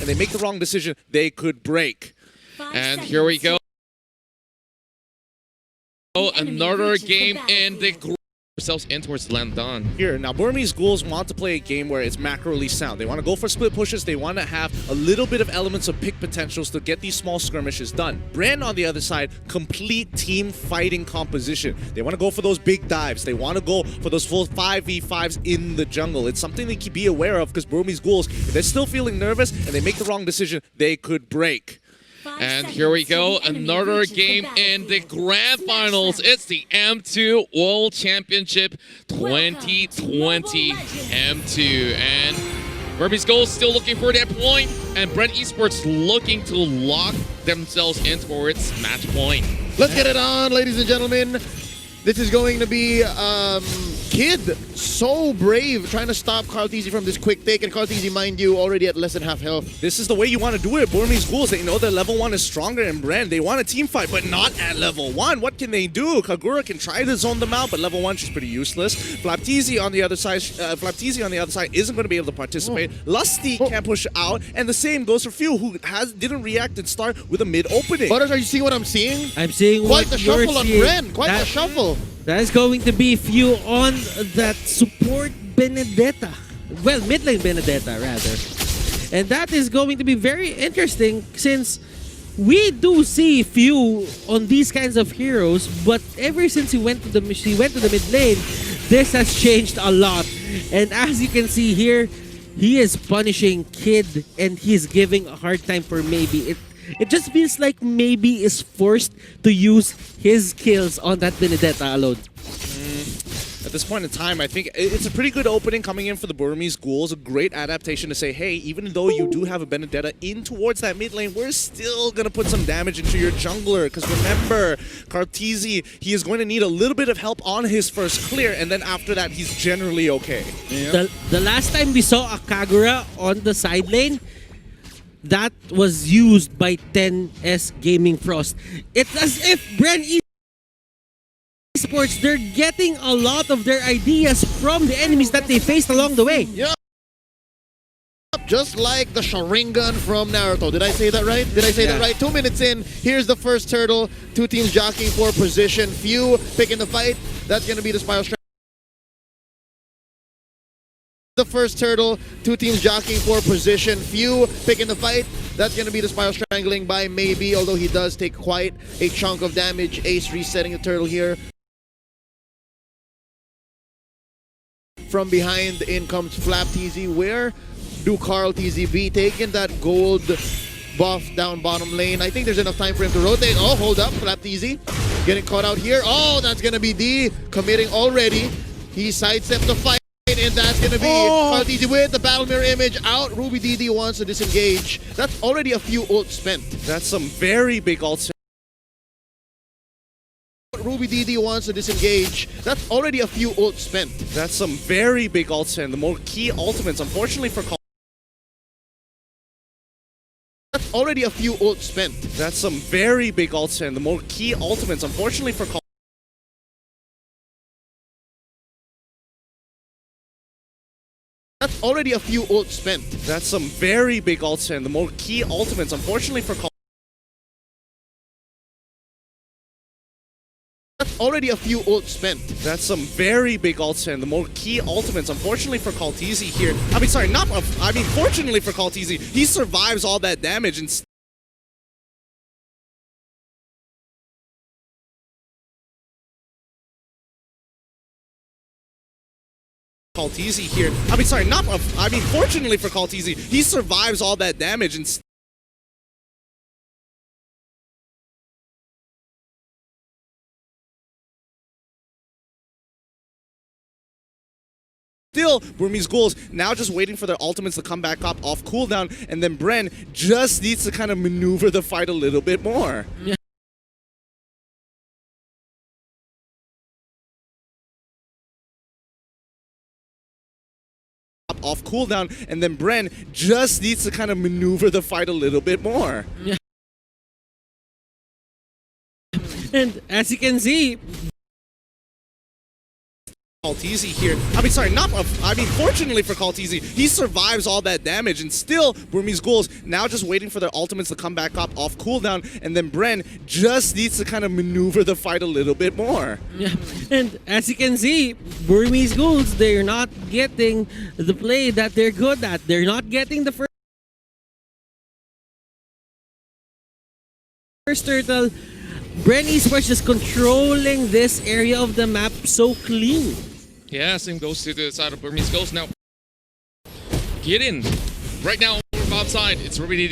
and they make the wrong decision, they could break. And here we go. Another game in the group. Ourselves in towards Landon. Here, now Burmese ghouls want to play a game where it's macroly sound. They want to go for split pushes. They want to have a little bit of elements of pick potentials to get these small skirmishes done. BREN, on the other side, complete team fighting composition. They want to go for those big dives. They want to go for those full 5v5s in the jungle. It's something they can be aware of because Burmese ghouls, if they're still feeling nervous and they make the wrong decision, they could break. And here we go, another game in the grand finals. It's the M2 World Championship 2020 M2. And Burmese ghouls still looking for that point, and BREN Esports looking to lock themselves in towards match point. Let's get it on, ladies and gentlemen. This is going to be Kid, so brave, trying to stop karltzy from this quick take, and karltzy, mind you, already at less than half health. This is the way you want to do it. Burmese ghouls, they know that level 1 is stronger than BREN. They want a team fight, but not at level 1. What can they do? Kagura can try to zone them out, but level 1, she's pretty useless. Flaptzy on the other side, isn't going to be able to participate. Lusty can't push out, and the same goes for Phew, who didn't react and start with a mid opening. Butters, are you seeing what I'm seeing? I'm seeing quite what the you're shuffle seeing. on BREN. Quite the shuffle. That is going to be Phew on that support Benedetta. Well, mid lane Benedetta, rather. And that is going to be very interesting since we do see Phew on these kinds of heroes, but ever since she went to the mid lane, this has changed a lot. And as you can see here, he is punishing Kid and he's giving a hard time for Maybe. It just feels like Maybe is forced to use his kills on that Benedetta alone. At this point in time, I think it's a pretty good opening coming in for the Burmese ghouls. A great adaptation to say, hey, even though you do have a Benedetta in towards that mid lane, we're still going to put some damage into your jungler. Because remember, karltzy, he is going to need a little bit of help on his first clear, and then after that, he's generally okay. Yeah. The last time we saw a Kagura on the side lane, that was used by 10S Gaming Frost. It's as if BREN Esports, they're getting a lot of their ideas from the enemies that they faced along the way. Yeah. Just like the Sharingan from Naruto. Did I say that right? Did I say that right? 2 minutes in, here's the first turtle. Two teams jockeying for position. Phew picking the fight. That's going to be the spiral strike. The first turtle, two teams jockeying for position. Phew picking the fight. That's going to be the spiral strangling by Maybe, although he does take quite a chunk of damage. Ace resetting the turtle here. From behind in comes flaptzy. Where do karltzy be? Taking that gold buff down bottom lane. I think there's enough time for him to rotate. Oh, hold up, flaptzy getting caught out here. Oh, that's going to be D committing already. He sidestepped the fight. And that's going to be karltzy with the battle mirror image out. Ruby DD wants to disengage. That's already a few ults spent. That's some very big ults. Ruby DD wants to disengage. That's already a few ults spent. That's some very big ults, and the more key ultimates, unfortunately for That's already a few ults spent. That's some very big ults, and the more key ultimates, unfortunately for That's already a few ults spent. That's some very big ults, and the more key ultimates, unfortunately for That's already a few ults spent. That's some very big ults, and the more key ultimates, unfortunately for karltzy here. Fortunately for karltzy, he survives all that damage and karltzy here. Fortunately for karltzy, he survives all that damage and still, Burmese ghouls now just waiting for their ultimates to come back up off cooldown, and then BREN just needs to kind of maneuver the fight a little bit more. Yeah. Off cooldown, and then BREN just needs to kind of maneuver the fight a little bit more. Yeah. And as you can see, karltzy here. Fortunately for karltzy, he survives all that damage, and still burmese ghouls now just waiting for their ultimates to come back up off cooldown, and then BREN just needs to kind of maneuver the fight a little bit more. Yeah, and as you can see, Burmese ghouls, they're not getting the play that they're good at. They're not getting the first turtle. BREN esports just controlling this area of the map so clean. Yeah, same goes to the side of Burmese Ghouls now. Get in. Right now, outside, it's ribo.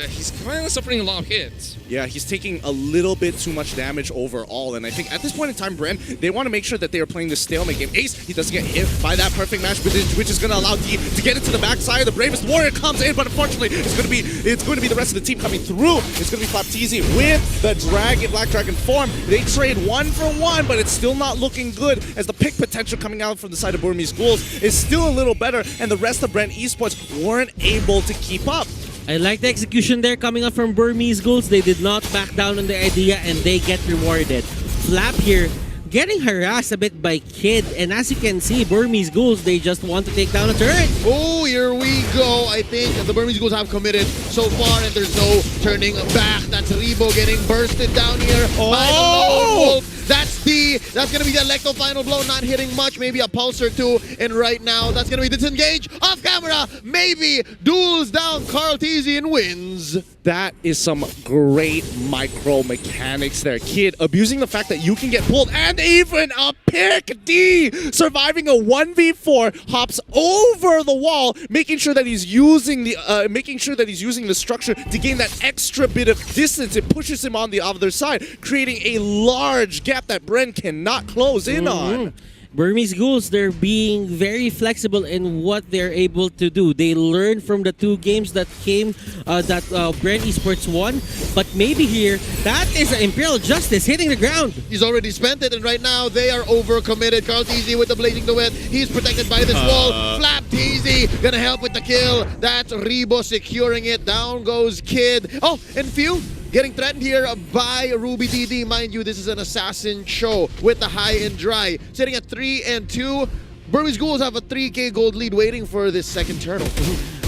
He's kind of suffering a lot of hits. Yeah, he's taking a little bit too much damage overall, and I think at this point in time, BREN, they want to make sure that they are playing the stalemate game. Ace, he doesn't get hit by that perfect match, which is going to allow D to get into the backside. The bravest warrior comes in, but unfortunately, it's going to be the rest of the team coming through. It's going to be flaptzy with the Black Dragon form. They trade 1-for-1, but it's still not looking good, as the pick potential coming out from the side of Burmese Ghouls is still a little better, and the rest of BREN esports weren't able to keep up. I like the execution there coming up from Burmese Ghouls. They did not back down on the idea, and they get rewarded. Flap here getting harassed a bit by Kid, and as you can see, Burmese Ghouls, they just want to take down a turret. Oh, here we go. I think the Burmese Ghouls have committed so far, and there's no turning back. That's Ribo getting bursted down here by the lone wolf. That's going to be the Electro final blow, not hitting much, maybe a pulse or two, and right now, that's going to be disengage off camera, maybe duels down karltzy and wins. That is some great micro mechanics there. Kid abusing the fact that you can get pulled, and even a pick. D surviving a 1v4, hops over the wall, making sure that he's using the structure to gain that extra bit of distance. It pushes him on the other side, creating a large gap that BREN cannot close in on. Burmese Ghouls, they're being very flexible in what they're able to do. They learned from the 2 games that came, BREN esports won, but maybe here, that is Imperial Justice hitting the ground. He's already spent it, and right now they are overcommitted. karltzy with the blazing duet. He's protected by this wall. flaptzy gonna help with the kill. That's Ribo securing it. Down goes Kid. Oh, and Phew getting threatened here by ruby. Mind you, this is an assassin show with the high and dry. Sitting at 3-2. Burmese Ghouls have a 3K gold lead waiting for this second turtle.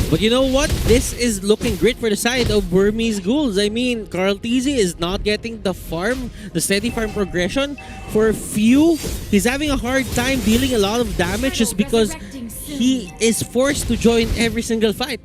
But you know what? This is looking great for the side of Burmese Ghouls. I mean, karltzy is not getting the steady farm progression. For Phew, he's having a hard time dealing a lot of damage just because he is forced to join every single fight.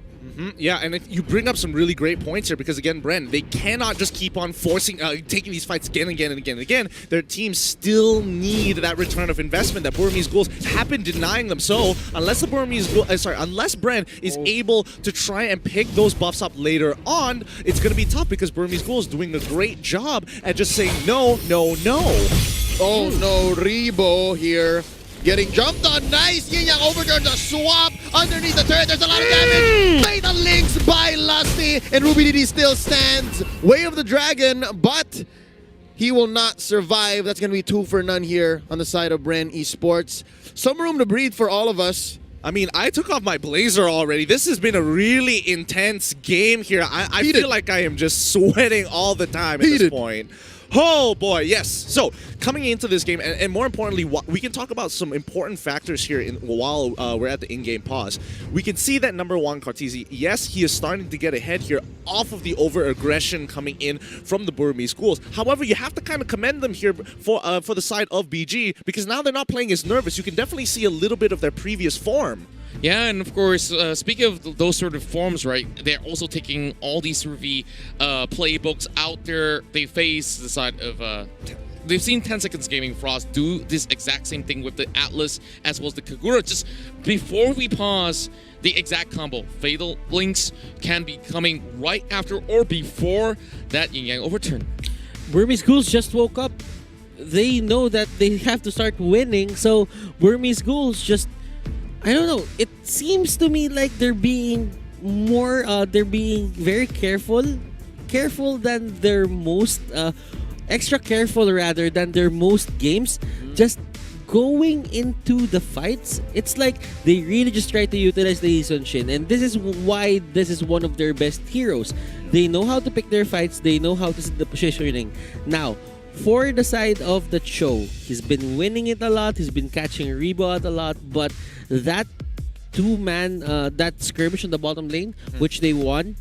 Yeah, and you bring up some really great points here, because again, BREN, they cannot just keep on taking these fights again and again. Their teams still need that return of investment that Burmese Ghouls have been denying them. So unless unless BREN is able to try and pick those buffs up later on, it's going to be tough, because Burmese Ghouls doing a great job at just saying no, no, no. Oh no, Ribo here. Getting jumped on. Nice. Yin Yang overturns a swap underneath the turret. There's a lot of damage. Fatal links by Lusty. And ruby still stands. Way of the Dragon, but he will not survive. That's going to be 2 for none here on the side of BREN esports. Some room to breathe for all of us. I mean, I took off my blazer already. This has been a really intense game here. I feel like I am just sweating all the time at this point. Oh boy, yes. So coming into this game, and more importantly, we can talk about some important factors here while we're at the in-game pause. We can see that number 1, karltzy, yes, he is starting to get ahead here off of the over-aggression coming in from the Burmese Ghouls. However, you have to kind of commend them here for the side of BG, because now they're not playing as nervous. You can definitely see a little bit of their previous form. Yeah, and of course, speaking of those sort of forms, right, they're also taking all these sort of playbooks out there. They face the side of... They've seen 10 Seconds Gaming Frost do this exact same thing with the Atlas as well as the Kagura. Just before we pause, the exact combo. Fatal Links can be coming right after or before that Yin Yang overturn. Burmese Ghouls just woke up. They know that they have to start winning, so Burmese Ghouls just... I don't know. It seems to me like they're being they're being very careful than their most, extra careful rather than their most games. Just going into the fights, it's like they really just try to utilize the Lee Shin, and this is why this is one of their best heroes. They know how to pick their fights. They know how to set the positioning. Now, for the side of the Cho, he's been winning it a lot. He's been catching ribo out a lot, but that two-man, that skirmish on the bottom lane, which they won,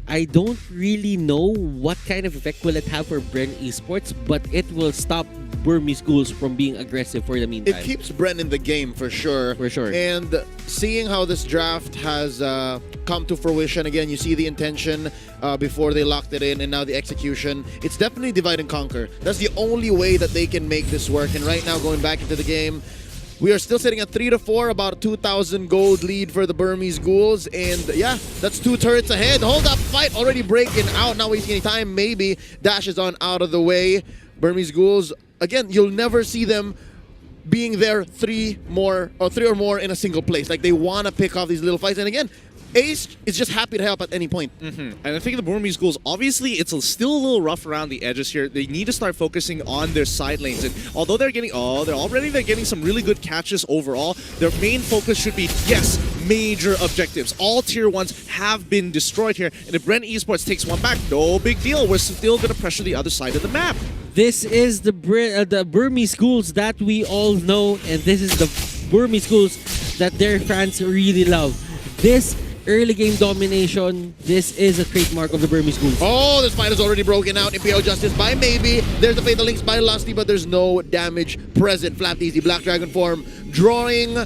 I don't really know what kind of effect will it have for BREN Esports, but it will stop Burmese ghouls from being aggressive for the meantime. It keeps BREN in the game for sure. For sure. And seeing how this draft has come to fruition, again, you see the intention before they locked it in and now the execution. It's definitely divide and conquer. That's the only way that they can make this work. And right now, going back into the game, we are still sitting at 3-4, about a 2,000 gold lead for the Burmese ghouls. And yeah, that's 2 turrets ahead. Hold up, fight already breaking out. Not wasting any time. Maybe Dash is on out of the way. Burmese ghouls, again, you'll never see them being there 3 or more in a single place. Like, they want to pick off these little fights. And again, Ace is just happy to help at any point. And I think the Burmese ghouls, obviously, it's still a little rough around the edges here. They need to start focusing on their side lanes. And although they're getting, they're getting some really good catches overall, their main focus should be, yes, major objectives. All tier 1s have been destroyed here. And if BREN Esports takes one back, no big deal. We're still going to pressure the other side of the map. This is the Burmese ghouls that we all know, and this is the Burmese ghouls that their fans really love. This early game domination, this is a trademark of the Burmese ghouls. Oh, this fight is already broken out. Imperial Justice by Maybe. There's the Fatal Links by Lusty, but there's no damage present. flaptzy, Black Dragon form, drawing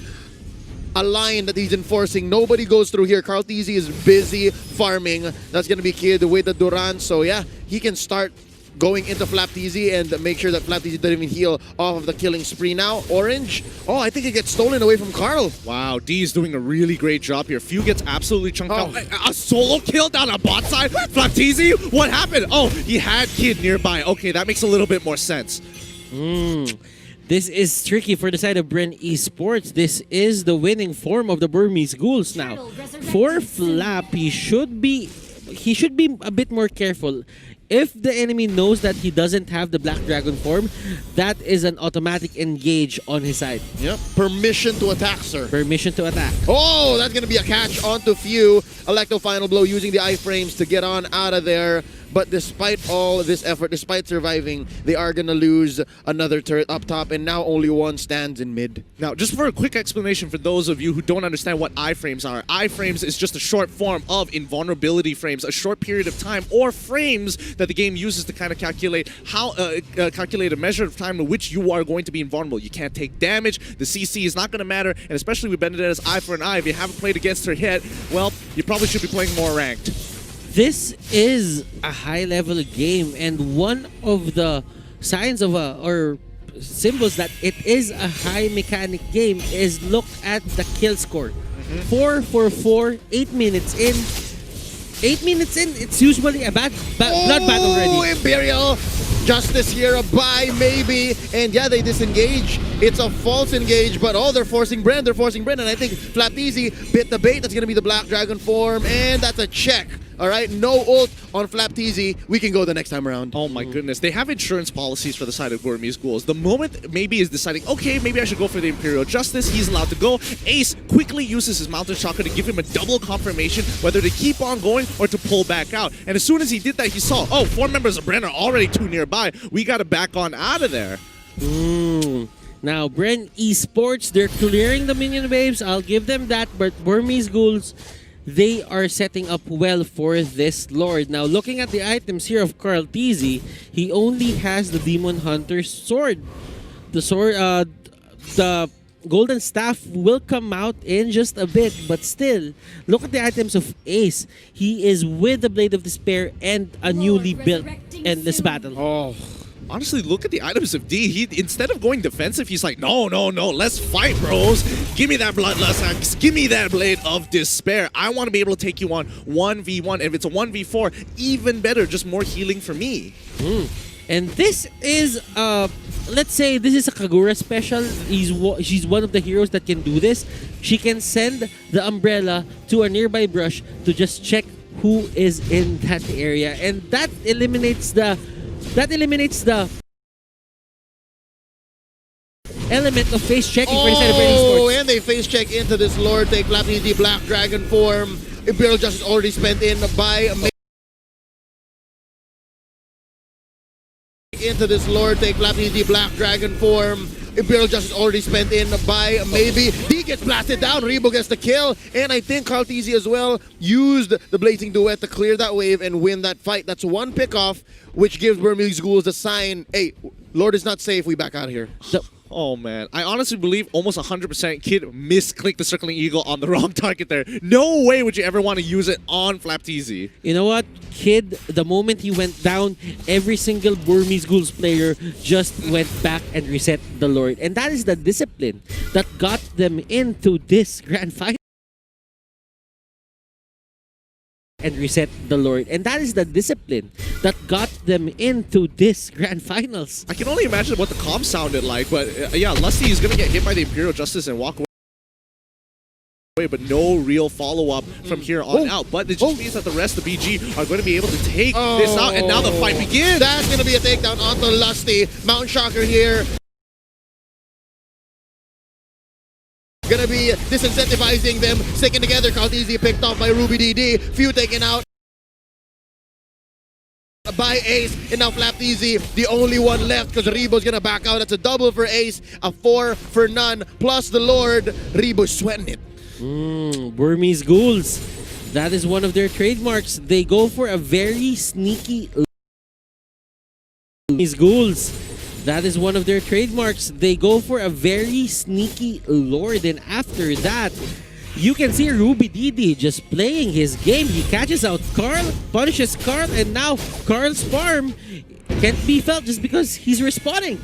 a line that he's enforcing. Nobody goes through here. karltzy is busy farming. That's going to be killed with the Duran. So yeah, he can start going into flaptzy and make sure that flaptzy doesn't even heal off of the killing spree. Now, Orange, I think it gets stolen away from Karl. Wow, D is doing a really great job here. Phew gets absolutely chunked out. A solo kill down a bot side? flaptzy? What happened? Oh, he had Kid nearby. Okay, that makes a little bit more sense. This is tricky for the side of BREN Esports. This is the winning form of the Burmese ghouls now. For Flap, he should be a bit more careful. If the enemy knows that he doesn't have the Black Dragon form, that is an automatic engage on his side. Yep. Permission to attack, sir. Permission to attack. Oh, that's going to be a catch onto Phew. Electo final blow using the iframes to get on out of there. But despite all this effort, despite surviving, they are going to lose another turret up top, and now only one stands in mid. Now, just for a quick explanation for those of you who don't understand what iframes are, iframes is just a short form of invulnerability frames, a short period of time, or frames that the game uses to kind of calculate how calculate a measure of time in which you are going to be invulnerable. You can't take damage, the CC is not going to matter, and especially with Benedetta's eye for an eye, if you haven't played against her yet, well, you probably should be playing more ranked. This is a high-level game, and one of the signs of or symbols that it is a high mechanic game is look at the kill score. 4-4-4, 8 minutes in. 8 minutes in, it's usually a blood battle already. Imperial Justice here by Maybe, and yeah, they disengage. It's a false engage, but they're forcing BREN, and I think flaptzy bit the bait. That's going to be the Black Dragon form, and that's a check. All right, no ult on flaptzy. We can go the next time around. Oh my goodness, they have insurance policies for the side of Burmese ghouls. The moment Maybe is deciding, okay, maybe I should go for the Imperial Justice, he's allowed to go. Ace quickly uses his Mountain Chakra to give him a double confirmation whether to keep on going or to pull back out. And as soon as he did that, he saw, 4 members of BREN are already too nearby. We got to back on out of there. Now, BREN Esports, they're clearing the minion waves. I'll give them that, but Burmese ghouls, they are setting up well for this Lord. Now, looking at the items here of karltzy, he only has the Demon Hunter's sword. The sword, the Golden Staff will come out in just a bit, but still, look at the items of Ace. He is with the Blade of Despair and a newly built Endless Battle. Honestly, look at the items of D. He, instead of going defensive, he's like, no, let's fight, bros. Give me that Bloodlust Axe. Give me that Blade of Despair. I want to be able to take you on 1v1. If it's a 1v4, even better. Just more healing for me. And this is, let's say this is a Kagura special. She's one of the heroes that can do this. She can send the umbrella to a nearby brush to just check who is in that area. And that eliminates the element of face checking for the side of BREN Esports. And they face check into this Lord. Take flaptzy, Black Dragon form. Imperial Justice already spent in by into this Lord, take flaptzy, Black Dragon form. Imperial Justice already spent in by maybe. D gets blasted down, Ribo gets the kill, and I think karltzy as well used the Blazing Duet to clear that wave and win that fight. That's one pick-off, which gives burmese ghouls the sign, hey, Lord is not safe, we back out of here. Oh man, I honestly believe almost 100% Kid misclicked the Circling Eagle on the wrong target there. No way would you ever want to use it on flaptzy. You know what, Kid, the moment he went down, every single Burmese Ghouls player just went back and reset the Lord. And that is the discipline that got them into this grand final. And reset the Lord. And that is the discipline that got them into this grand finals. I can only imagine what the comm sounded like, but yeah, Lusty is going to get hit by the Imperial Justice and walk away, but no real follow-up from here on out. But it just means that the rest of BG are going to be able to take this out, and now the fight begins. That's going to be a takedown onto Lusty. Mountain Shocker here. Gonna be disincentivizing them, sticking together. karltzy picked off by Ruby DD. Phew taken out by Ace, and now flaptzy, the only one left because Ribo's gonna back out. That's a double for Ace, a 4 for none, plus the Lord. Ribo's sweating it. Burmese Ghouls. That is one of their trademarks. They go for a very sneaky Burmese Ghouls. That is one of their trademarks. They go for a very sneaky Lord, and after that, you can see Ruby DD just playing his game. He catches out Karl, punishes Karl, and now Karl's farm can't be felt just because he's respawning.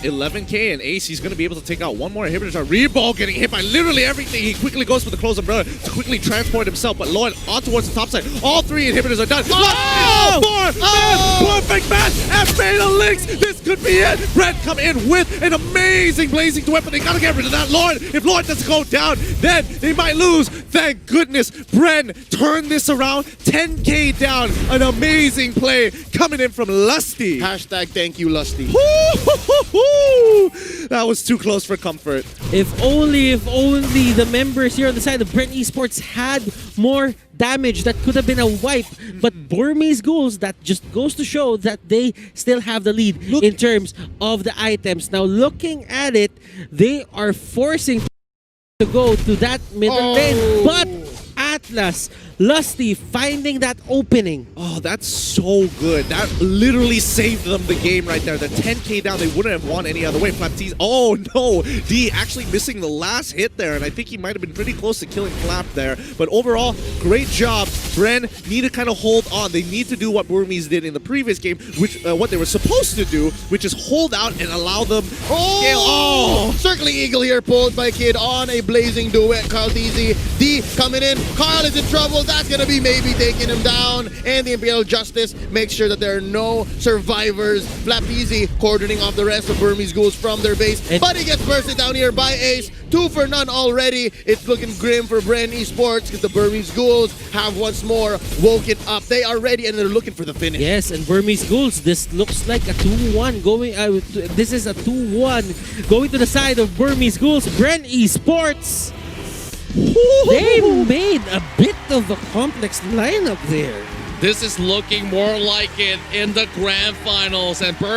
11k and Ace, he's going to be able to take out one more inhibitor. Ribo getting hit by literally everything. He quickly goes for the close umbrella to quickly transport himself, but Lord on towards the top side. All 3 inhibitors are done. Perfect match and Fatal Links. This could be it. BREN come in with an amazing Blazing Duet, but they got to get rid of that Lord. If Lord doesn't go down, then they might lose. Thank goodness BREN turned this around. 10k down. An amazing play coming in from Lusty. Hashtag thank you, Lusty. That was too close for comfort. If only the members here on the side of BREN Esports had more damage, that could have been a wipe. But Burmese Ghouls, that just goes to show that they still have the lead in terms of the items. Now, looking at it, they are forcing to go to that middle lane, but Atlas, Lusty finding that opening. Oh, that's so good. That literally saved them the game right there. The 10k down, they wouldn't have won any other way. flaptzy, oh no, D actually missing the last hit there, and I think he might have been pretty close to killing Flap there. But overall, great job. BREN need to kind of hold on. They need to do what Burmese did in the previous game, which what they were supposed to do, which is hold out and allow them scale. Circling Eagle here pulled by Kid on a Blazing Duet. karltzy, D coming in. Karl is in trouble. That's going to be maybe taking him down. And the Imperial Justice makes sure that there are no survivors. flaptzy cordoning off the rest of Burmese Ghouls from their base. But he gets bursted down here by Ace. 2 for none already. It's looking grim for BREN Esports because the Burmese Ghouls have once more woken up. They are ready and they're looking for the finish. Yes, and Burmese Ghouls, this looks like a 2-1 going. This is a 2-1 going to the side of Burmese Ghouls. BREN Esports. They made a bit of a complex lineup there. This is looking more like it in the grand finals, and